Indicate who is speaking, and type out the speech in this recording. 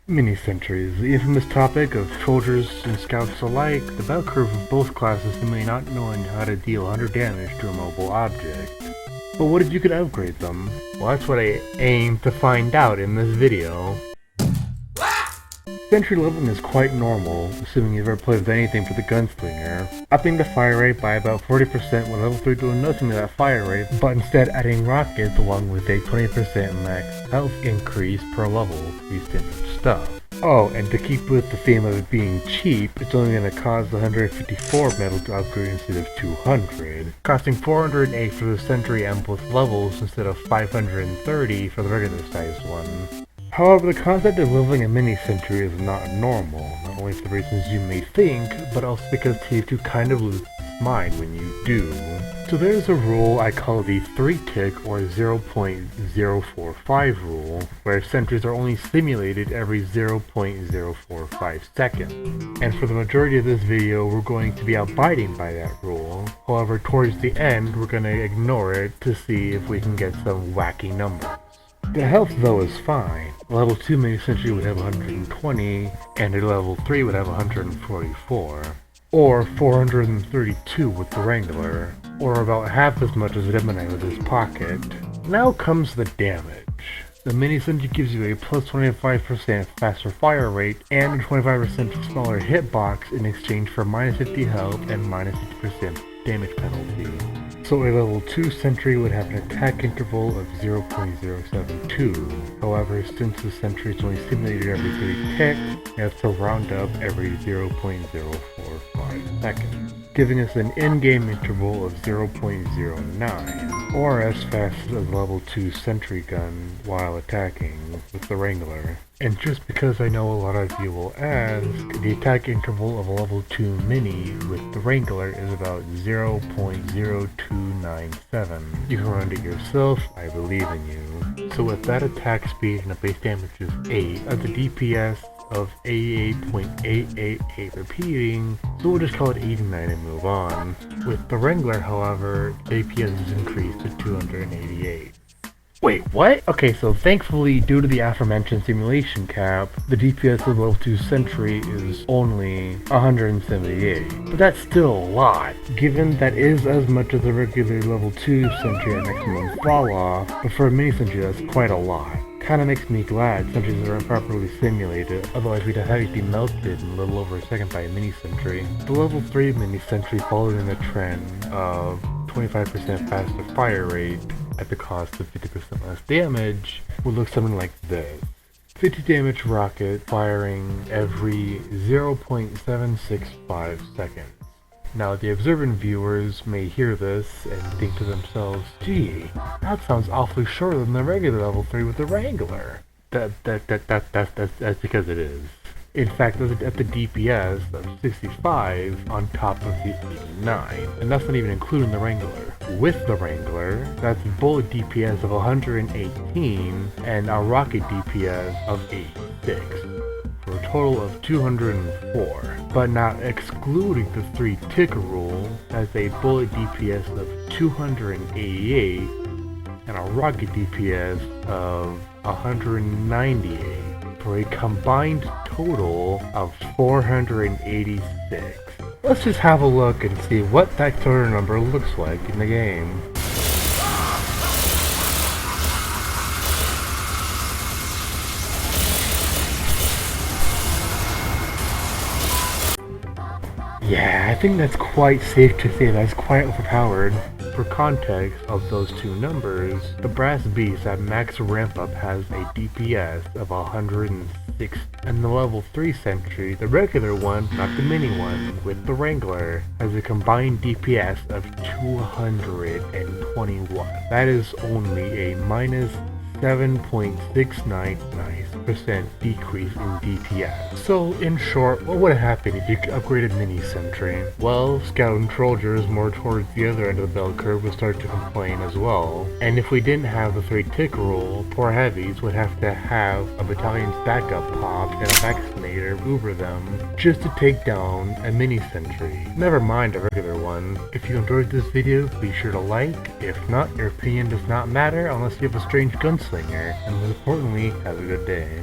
Speaker 1: Mini-sentries, the infamous topic of soldiers and scouts alike, the bell curve of both classes simply not knowing how to deal 100 damage to a mobile object. But what if you could upgrade them? Well, that's what I aim to find out in this video. Sentry leveling is quite normal, assuming you've ever played with anything for the gunslinger. Upping the fire rate by about 40% with level 3 doing nothing to that fire rate, but instead adding rockets along with a 20% max health increase per level, these standard stuff. Oh, and to keep with the theme of it being cheap, it's only going to cost 154 metal to upgrade instead of 200, costing 408 for the sentry and both levels instead of 530 for the regular sized one. However, the concept of leveling a mini-sentry is not normal, not only for the reasons you may think, but also because TF2 kind of loses its mind when you do. So there's a rule I call the 3-tick or 0.045 rule, where sentries are only simulated every 0.045 seconds. And for the majority of this video, we're going to be abiding by that rule. However, towards the end, we're going to ignore it to see if we can get some wacky numbers. The health though is fine. A level 2 mini-sentry would have 120, and a level 3 would have 144. Or 432 with the Wrangler, or about half as much as Gemini with his pocket. Now comes the damage. The mini-sentry gives you a plus 25% faster fire rate and a 25% smaller hitbox in exchange for minus 50 health and minus 50% damage penalty. So a level 2 sentry would have an attack interval of 0.072. However, since the sentry is only simulated every 3 ticks, it has to round up every 0.045 seconds, giving us an in-game interval of 0.09, or as fast as a level 2 sentry gun while attacking with the Wrangler. And just because I know a lot of you will ask, the attack interval of a level 2 mini with the Wrangler is about 0.0297. You can run it yourself, I believe in you. So with that attack speed and a base damage of 8, at the DPS of 88.888 repeating, so we'll just call it 89 and move on. With the Wrangler, however, DPS is increased to 288. Wait, what? Okay, so thankfully, due to the aforementioned simulation cap, the DPS of level 2 sentry is only 178. But that's still a lot, given that is as much as a regular level 2 sentry at maximum fall off, but for a mini-sentry that's quite a lot. Kinda makes me glad sentries are improperly simulated, otherwise we'd have had it be melted in a little over a second by a mini-sentry. The level 3 mini-sentry followed in the trend of 25% faster fire rate at the cost of 50% less damage would look something like this. 50 damage rocket firing every 0.765 seconds. Now the observant viewers may hear this and think to themselves, gee, that sounds awfully shorter than the regular level 3 with the Wrangler. That's because it is. In fact, at the DPS of 65 on top of the 89, and that's not even including the Wrangler. With the Wrangler, that's bullet DPS of 118 and a rocket DPS of 86, for a total of 204. But not excluding the 3-tick rule, that's a bullet DPS of 288 and a rocket DPS of 198. For a combined total of 486. Let's just have a look and see what that total number looks like in the game. Yeah, I think that's quite safe to say that's quite overpowered. For context of those two numbers, the Brass Beast at max ramp up has a DPS of 106, and the level 3 sentry, the regular one, not the mini one, with the Wrangler, has a combined DPS of 221. That is only a minus 7.699% decrease in DPS. So, in short, what would happen if you upgraded Mini-Sentry? Well, Scout and Soldiers more towards the other end of the bell curve would start to complain as well. And if we didn't have the 3-tick rule, poor heavies would have to have a battalion's backup popped and a vaccinator Uber them just to take down a Mini-Sentry. Never mind a regular one. If you enjoyed this video, be sure to like. If not, your opinion does not matter unless you have a strange gunslinger. And most importantly, have a good day.